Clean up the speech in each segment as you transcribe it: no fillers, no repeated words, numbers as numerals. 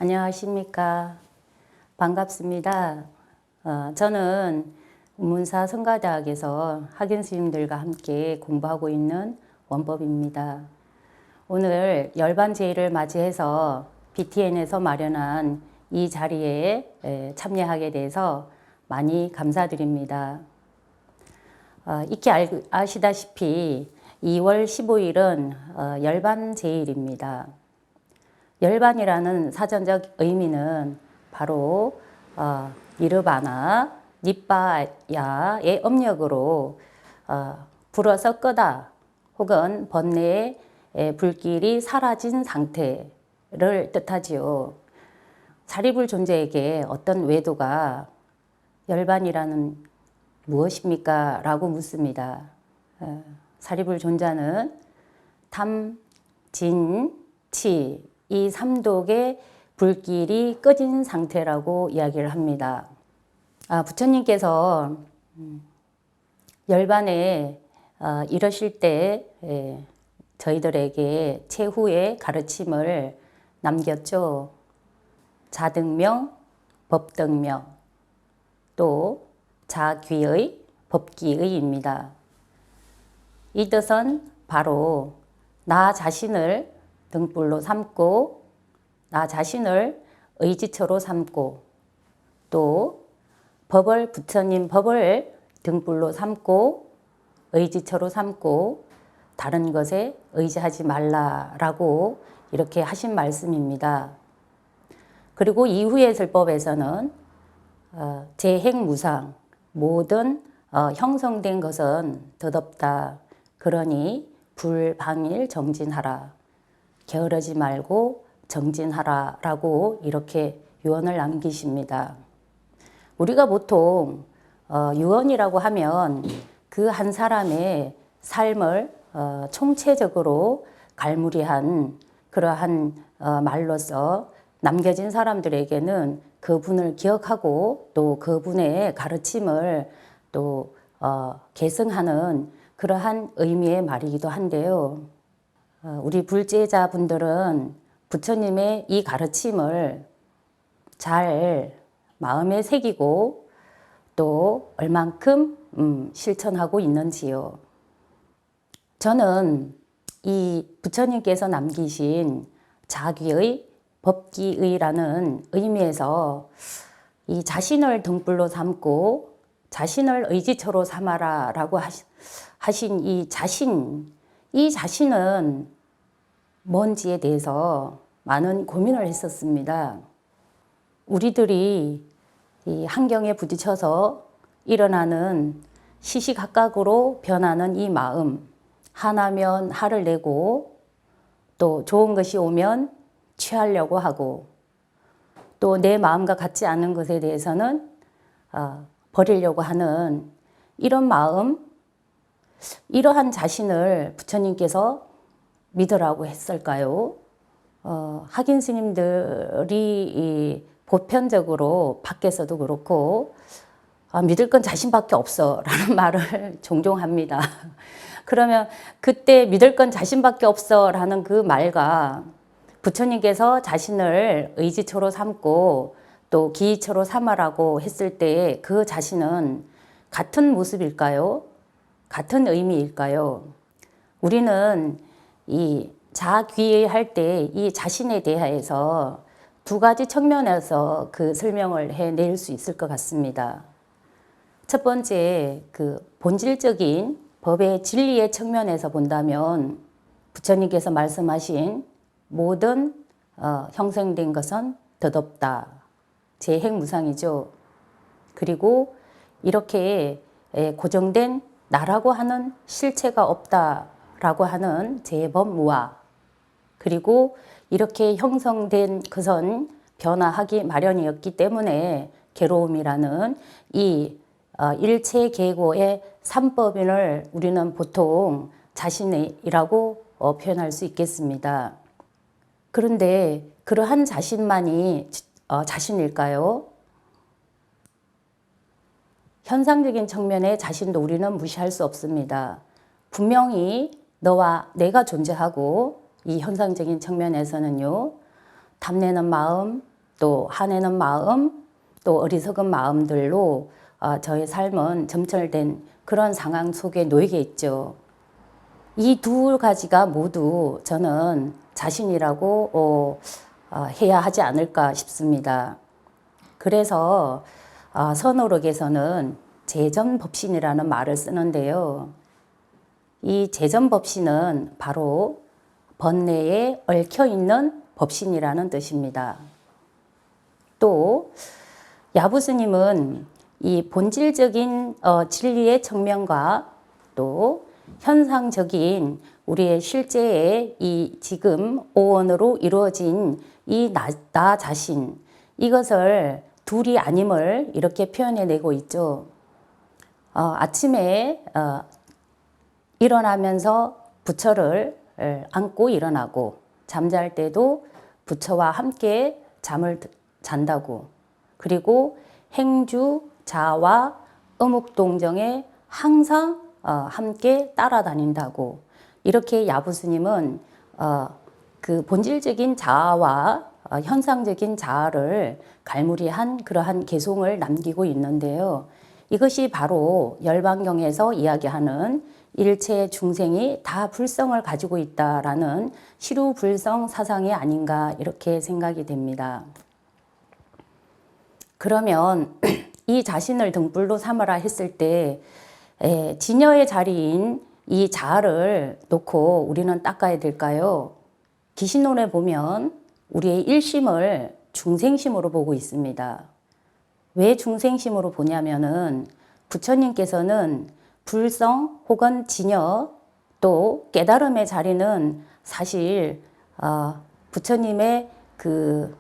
안녕하십니까. 반갑습니다. 저는 운문사 성가대학에서 학연 스님들과 함께 공부하고 있는 원법입니다. 오늘 열반제의를 맞이해서 BTN에서 마련한 이 자리에 참여하게 돼서 많이 감사드립니다. 익히 아시다시피 2월 15일은 열반제일입니다. 열반이라는 사전적 의미는 바로 니르바나, 니빠야의 업력으로 불어서 끄다 혹은 번뇌의 불길이 사라진 상태를 뜻하지요. 사리불 존재에게 어떤 외도가 열반이라는 무엇입니까? 라고 묻습니다. 사리불 존자는 탐, 진, 치 이 삼독의 불길이 꺼진 상태라고 이야기를 합니다. 부처님께서 열반에 이르실 때 저희들에게 최후의 가르침을 남겼죠. 자등명, 법등명, 또 자귀의, 법기의입니다. 이 뜻은 바로 나 자신을 등불로 삼고 나 자신을 의지처로 삼고 또 법을 부처님 법을 등불로 삼고 의지처로 삼고 다른 것에 의지하지 말라라고 이렇게 하신 말씀입니다. 그리고 이후의 설법에서는 재행무상 모든 형성된 것은 덧없다. 그러니 불방일 정진하라. 게으르지 말고 정진하라 라고 이렇게 유언을 남기십니다. 우리가 보통 유언이라고 하면 그 한 사람의 삶을 총체적으로 갈무리한 그러한 말로서 남겨진 사람들에게는 그분을 기억하고 또 그분의 가르침을 또 계승하는 그러한 의미의 말이기도 한데요. 우리 불제자분들은 부처님의 이 가르침을 잘 마음에 새기고 또 얼만큼 실천하고 있는지요. 저는 이 부처님께서 남기신 자귀의, 법기의라는 의미에서 이 자신을 등불로 삼고 자신을 의지처로 삼아라 라고 하신 이 자신은 뭔지에 대해서 많은 고민을 했었습니다. 우리들이 이 환경에 부딪혀서 일어나는 시시각각으로 변하는 이 마음, 하나면 화를 내고 또 좋은 것이 오면 취하려고 하고 또 내 마음과 같지 않은 것에 대해서는 버리려고 하는 이런 마음, 이러한 자신을 부처님께서 믿으라고 했을까요? 학인 스님들이 보편적으로 밖에서도 그렇고 믿을 건 자신밖에 없어 라는 말을 종종 합니다. 그러면 그때 믿을 건 자신밖에 없어 라는 그 말과 부처님께서 자신을 의지처로 삼고 또 기이처로 삼아라고 했을 때 그 자신은 같은 모습일까요? 같은 의미일까요? 우리는 이 자귀의할 때 이 자신에 대해서 두 가지 측면에서 그 설명을 해낼 수 있을 것 같습니다. 첫 번째, 그 본질적인 법의 진리의 측면에서 본다면 부처님께서 말씀하신 모든 형성된 것은 덧없다. 재행무상이죠. 그리고 이렇게 고정된 나라고 하는 실체가 없다라고 하는 재범무아. 그리고 이렇게 형성된 것은 변화하기 마련이었기 때문에 괴로움이라는 이 일체계고의 삼법인을 우리는 보통 자신이라고 표현할 수 있겠습니다. 그런데 그러한 자신만이 자신일까요? 현상적인 측면의 자신도 우리는 무시할 수 없습니다. 분명히 너와 내가 존재하고 이 현상적인 측면에서는요, 탐내는 마음, 또 화내는 마음, 또 어리석은 마음들로 저의 삶은 점철된 그런 상황 속에 놓이게 있죠. 이 두 가지가 모두 저는 자신이라고 해야 하지 않을까 싶습니다. 그래서 선어록에서는 재전법신이라는 말을 쓰는데요. 이 재전법신은 바로 번뇌에 얽혀있는 법신이라는 뜻입니다. 또 야부스님은 이 본질적인 진리의 측면과 또 현상적인 우리의 실제의 이 지금 오원으로 이루어진 이 나 자신, 이것을 둘이 아님을 이렇게 표현해내고 있죠. 아침에 일어나면서 부처를 안고 일어나고, 잠잘 때도 부처와 함께 잠을 잔다고, 그리고 행주, 자와 어묵동정에 항상 함께 따라다닌다고, 이렇게 야부스님은 그 본질적인 자아와 현상적인 자아를 갈무리한 그러한 개송을 남기고 있는데요. 이것이 바로 열반경에서 이야기하는 일체 중생이 다 불성을 가지고 있다라는 시루불성 사상이 아닌가 이렇게 생각이 됩니다. 그러면 이 자신을 등불로 삼으라 했을 때 진여의 자리인 이 자아를 놓고 우리는 닦아야 될까요? 기신론에 보면 우리의 일심을 중생심으로 보고 있습니다. 왜 중생심으로 보냐면은 부처님께서는 불성 혹은 진여 또 깨달음의 자리는 사실 부처님의 그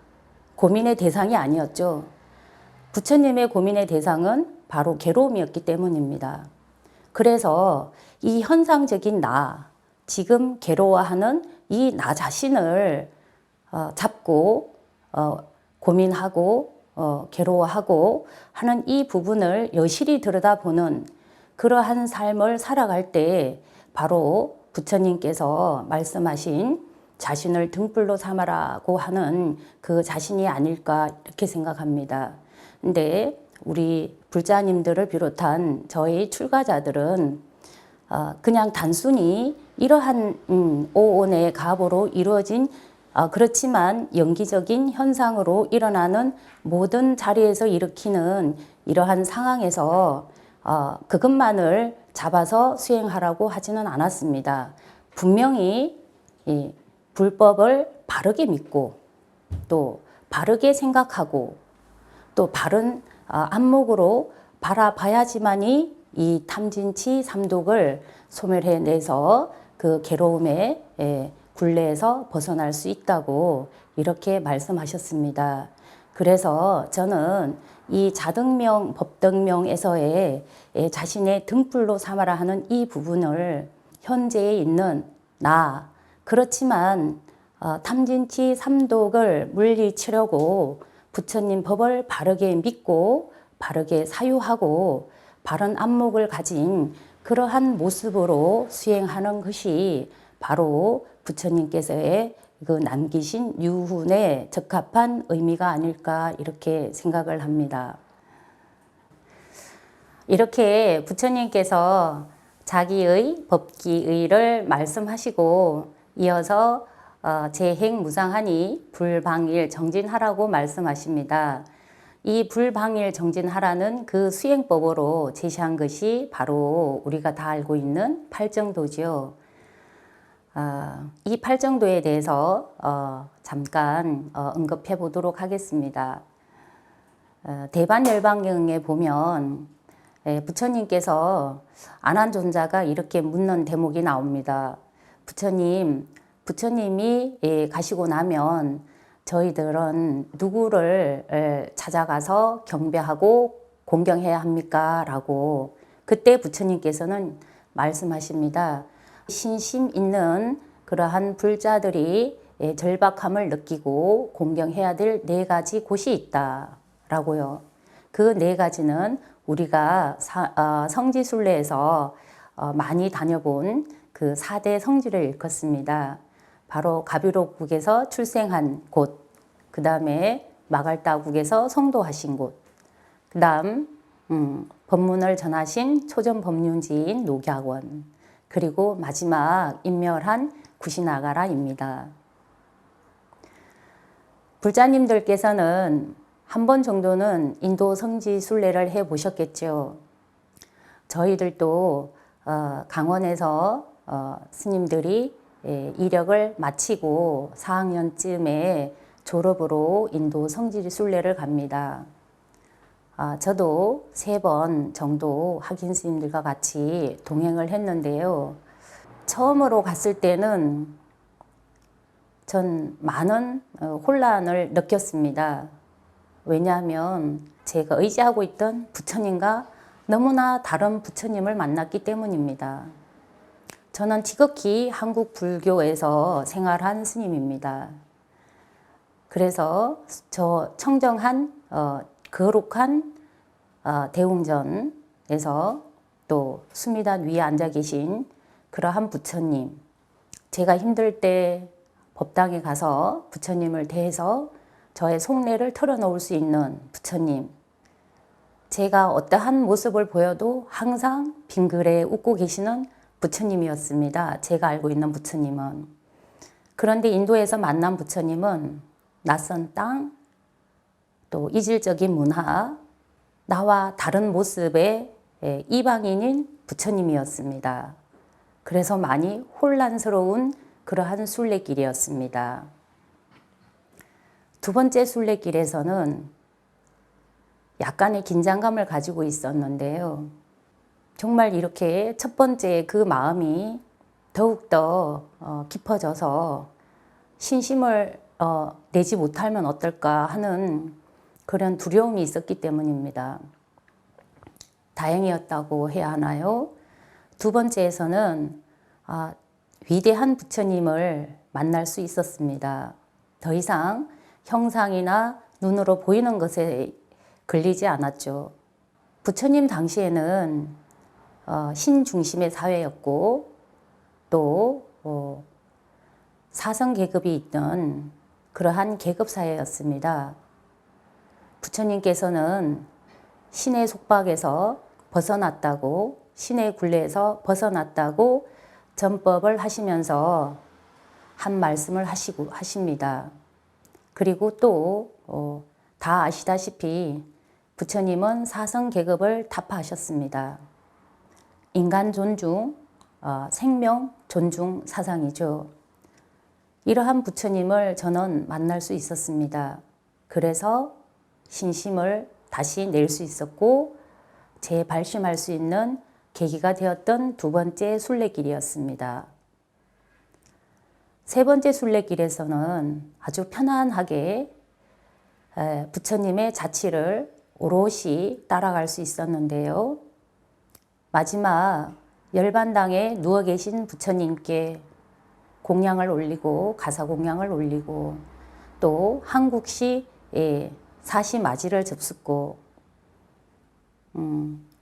고민의 대상이 아니었죠. 부처님의 고민의 대상은 바로 괴로움이었기 때문입니다. 그래서 이 현상적인 나, 지금 괴로워하는 이 나 자신을 잡고 고민하고 괴로워하고 하는 이 부분을 여실히 들여다보는 그러한 삶을 살아갈 때 바로 부처님께서 말씀하신 자신을 등불로 삼아라고 하는 그 자신이 아닐까 이렇게 생각합니다. 근데 우리 불자님들을 비롯한 저희 출가자들은 그냥 단순히 이러한 오온의 가보로 이루어진 그렇지만 연기적인 현상으로 일어나는 모든 자리에서 일으키는 이러한 상황에서 그것만을 잡아서 수행하라고 하지는 않았습니다. 분명히 이 불법을 바르게 믿고 또 바르게 생각하고 또 바른 안목으로 바라봐야지만이 이 탐진치 삼독을 소멸해내서 그 괴로움의 굴레에서 벗어날 수 있다고 이렇게 말씀하셨습니다. 그래서 저는 이 자등명, 법등명에서의 자신의 등불로 삼아라 하는 이 부분을 현재에 있는 나, 그렇지만 탐진치 삼독을 물리치려고 부처님 법을 바르게 믿고 바르게 사유하고 바른 안목을 가진 그러한 모습으로 수행하는 것이 바로 부처님께서의 그 남기신 유훈에 적합한 의미가 아닐까 이렇게 생각을 합니다. 이렇게 부처님께서 자기의 법기의를 말씀하시고 이어서 재행무상하니 불방일 정진하라고 말씀하십니다. 이 불방일 정진하라는 그 수행법으로 제시한 것이 바로 우리가 다 알고 있는 팔정도지요. 이 팔정도에 대해서 잠깐 언급해 보도록 하겠습니다. 대반열반경에 보면 부처님께서 안한존자가 이렇게 묻는 대목이 나옵니다. 부처님이 가시고 나면 저희들은 누구를 찾아가서 경배하고 공경해야 합니까? 라고 그때 부처님께서는 말씀하십니다. 신심 있는 그러한 불자들이 절박함을 느끼고 공경해야 될 4가지 곳이 있다라고요. 그 4가지는 우리가 성지순례에서 많이 다녀본 그 4대 성지를 일컫습니다. 바로 가비록국에서 출생한 곳, 그 다음에 마갈다국에서 성도하신 곳, 그 다음 법문을 전하신 초전법륜지인 녹약원, 그리고 마지막 인멸한 구시나가라입니다. 불자님들께서는 한 번 정도는 인도 성지 순례를 해 보셨겠죠. 저희들도 강원에서 스님들이 이력을 마치고 4학년쯤에 졸업으로 인도 성지 순례를 갑니다. 저도 3번 정도 학인 스님들과 같이 동행을 했는데요. 처음으로 갔을 때는 전 많은 혼란을 느꼈습니다. 왜냐하면 제가 의지하고 있던 부처님과 너무나 다른 부처님을 만났기 때문입니다. 저는 지극히 한국 불교에서 생활한 스님입니다. 그래서 저 청정한 거룩한 대웅전에서 또 수미단 위에 앉아 계신 그러한 부처님, 제가 힘들 때 법당에 가서 부처님을 대해서 저의 속내를 털어놓을 수 있는 부처님, 제가 어떠한 모습을 보여도 항상 빙그레 웃고 계시는 부처님이었습니다. 제가 알고 있는 부처님은. 그런데 인도에서 만난 부처님은 낯선 땅, 또 이질적인 문화, 나와 다른 모습의 이방인인 부처님이었습니다. 그래서 많이 혼란스러운 그러한 순례길이었습니다. 두 번째 순례길에서는 약간의 긴장감을 가지고 있었는데요. 정말 이렇게 첫 번째 그 마음이 더욱더 깊어져서 신심을 내지 못하면 어떨까 하는 그런 두려움이 있었기 때문입니다. 다행이었다고 해야 하나요? 두 번째에서는 위대한 부처님을 만날 수 있었습니다. 더 이상 형상이나 눈으로 보이는 것에 걸리지 않았죠. 부처님 당시에는 신 중심의 사회였고 또 사성 계급이 있던 그러한 계급 사회였습니다. 부처님께서는 신의 속박에서 벗어났다고, 신의 굴레에서 벗어났다고 전법을 하시면서 한 말씀을 하십니다. 그리고 또 다 아시다시피 부처님은 사성 계급을 타파하셨습니다. 인간 존중, 생명 존중 사상이죠. 이러한 부처님을 저는 만날 수 있었습니다. 그래서 신심을 다시 낼 수 있었고 재발심할 수 있는 계기가 되었던 두 번째 순례길이었습니다. 세 번째 순례길에서는 아주 편안하게 부처님의 자취를 오롯이 따라갈 수 있었는데요. 마지막 열반당에 누워 계신 부처님께 공양을 올리고 가사 공양을 올리고 또 한국시 사시맞이를 접숫고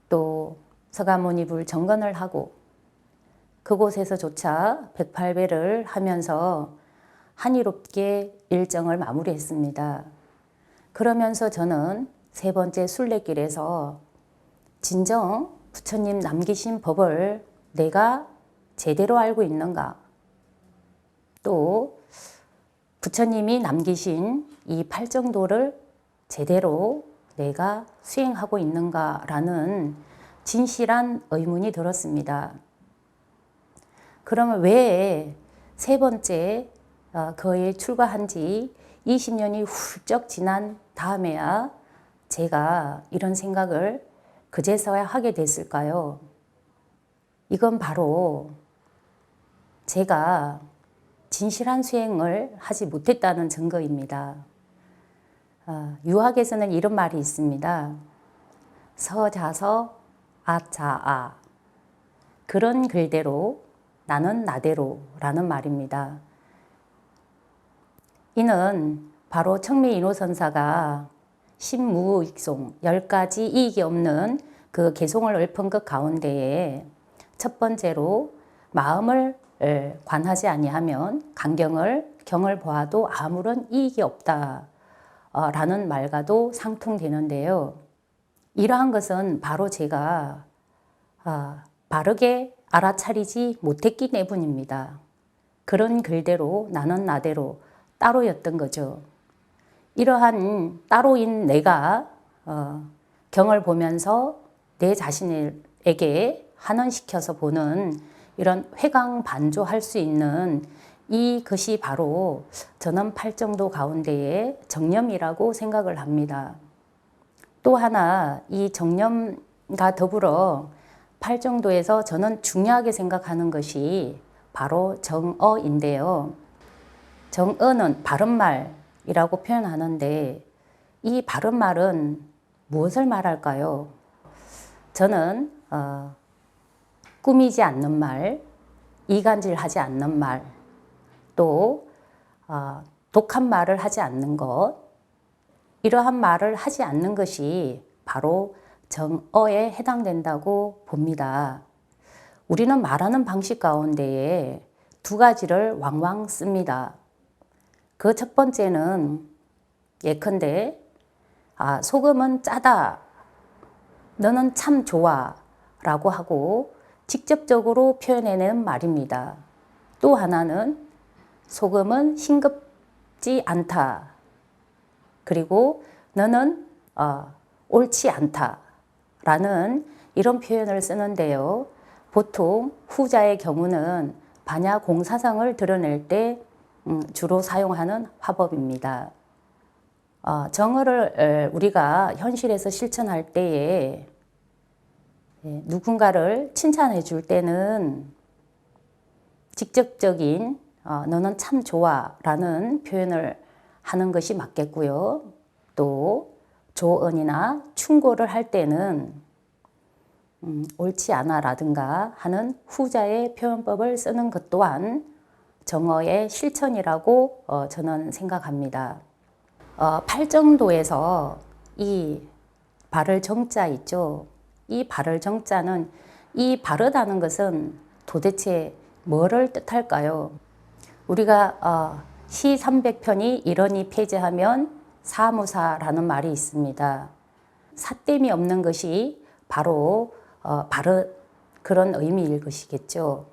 또 서가모니불 정건을 하고 그곳에서조차 108배를 하면서 한이롭게 일정을 마무리했습니다. 그러면서 저는 세 번째 순례길에서 진정 부처님 남기신 법을 내가 제대로 알고 있는가? 또 부처님이 남기신 이 팔정도를 제대로 내가 수행하고 있는가라는 진실한 의문이 들었습니다. 그러면 왜 세 번째 거에 출가한 지 20년이 훌쩍 지난 다음에야 제가 이런 생각을 그제서야 하게 됐을까요? 이건 바로 제가 진실한 수행을 하지 못했다는 증거입니다. 유학에서는 이런 말이 있습니다. 서자서 아자아. 그런 글대로 나는 나대로 라는 말입니다. 이는 바로 청미인호선사가 신무익송 10가지 이익이 없는 그 개송을 읊은 것 가운데에 첫 번째로 마음을 관하지 아니하면 경을 보아도 아무런 이익이 없다 라는 말과도 상통되는데요. 이러한 것은 바로 제가 바르게 알아차리지 못했기 때문입니다. 그런 글대로 나는 나대로 따로였던 거죠. 이러한 따로인 내가 경을 보면서 내 자신에게 환원시켜서 보는 이런 회광반조할 수 있는 이것이 바로 저는 팔정도 가운데의 정념이라고 생각을 합니다. 또 하나 이 정념과 더불어 팔정도에서 저는 중요하게 생각하는 것이 바로 정어인데요. 정어는 바른말이라고 표현하는데 이 바른말은 무엇을 말할까요? 저는 꾸미지 않는 말, 이간질하지 않는 말, 또 독한 말을 하지 않는 것, 이러한 말을 하지 않는 것이 바로 정어에 해당된다고 봅니다. 우리는 말하는 방식 가운데에 두 가지를 왕왕 씁니다. 그 첫 번째는 예컨대 소금은 짜다, 너는 참 좋아 라고 하고 직접적으로 표현해내는 말입니다. 또 하나는 소금은 싱겁지 않다, 그리고 너는 옳지 않다 라는 이런 표현을 쓰는데요. 보통 후자의 경우는 반야 공사성을 드러낼 때 주로 사용하는 화법입니다. 정어를 우리가 현실에서 실천할 때에 누군가를 칭찬해 줄 때는 직접적인 너는 참 좋아 라는 표현을 하는 것이 맞겠고요. 또 조언이나 충고를 할 때는 옳지 않아 라든가 하는 후자의 표현법을 쓰는 것 또한 정어의 실천이라고 저는 생각합니다. 팔정도에서 이 바를 정자 있죠. 이 바를 정자는 이 바르다는 것은 도대체 뭐를 뜻할까요? 우리가 시 300편이 이러니 폐지하면 사무사라는 말이 있습니다. 사땜이 없는 것이 바로 그런 의미일 것이겠죠.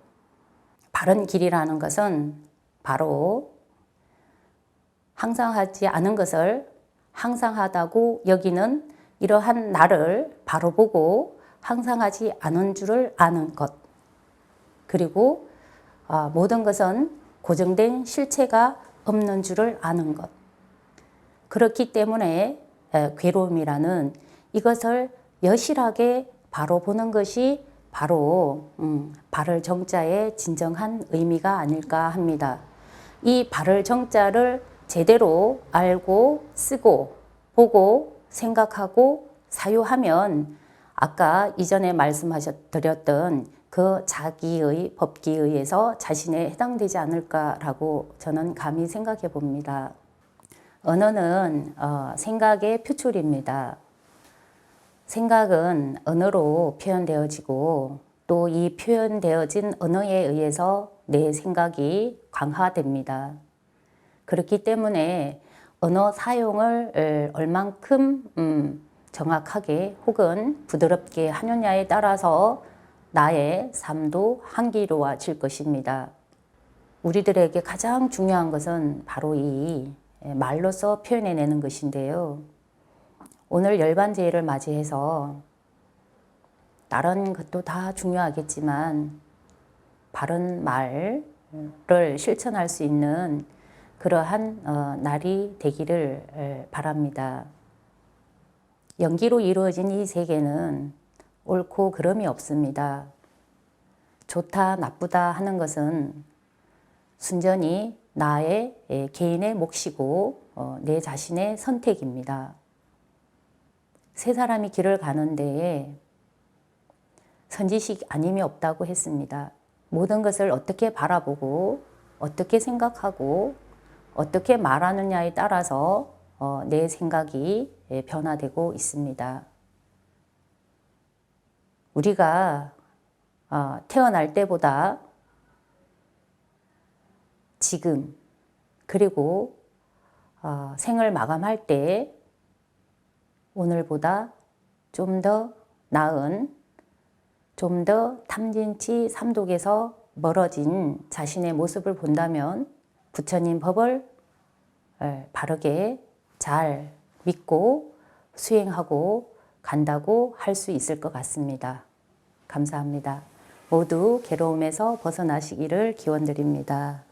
바른 길이라는 것은 바로 항상하지 않은 것을 항상하다고 여기는 이러한 나를 바로 보고 항상하지 않은 줄을 아는 것. 그리고 모든 것은 고정된 실체가 없는 줄을 아는 것. 그렇기 때문에 괴로움이라는 이것을 여실하게 바로 보는 것이 바로 바를 정자의 진정한 의미가 아닐까 합니다. 이 바를 정자를 제대로 알고 쓰고 보고 생각하고 사유하면 아까 이전에 말씀드렸던 그 자기의 법기에 의해서 자신에 해당되지 않을까라고 저는 감히 생각해 봅니다. 언어는 생각의 표출입니다. 생각은 언어로 표현되어지고 또 이 표현되어진 언어에 의해서 내 생각이 강화됩니다. 그렇기 때문에 언어 사용을 얼만큼 정확하게 혹은 부드럽게 하느냐에 따라서 나의 삶도 한기로워질 것입니다. 우리들에게 가장 중요한 것은 바로 이 말로서 표현해내는 것인데요. 오늘 열반제일을 맞이해서 다른 것도 다 중요하겠지만 바른 말을 실천할 수 있는 그러한 날이 되기를 바랍니다. 연기로 이루어진 이 세계는 옳고 그름이 없습니다. 좋다 나쁘다 하는 것은 순전히 나의 개인의 몫이고 내 자신의 선택입니다. 세 사람이 길을 가는 데에 선지식 아님이 없다고 했습니다. 모든 것을 어떻게 바라보고 어떻게 생각하고 어떻게 말하느냐에 따라서 내 생각이 변화되고 있습니다. 우리가 태어날 때보다 지금 그리고 생을 마감할 때 오늘보다 좀 더 나은, 좀 더 탐진치 삼독에서 멀어진 자신의 모습을 본다면 부처님 법을 바르게 잘 믿고 수행하고 간다고 할 수 있을 것 같습니다. 감사합니다. 모두 괴로움에서 벗어나시기를 기원드립니다.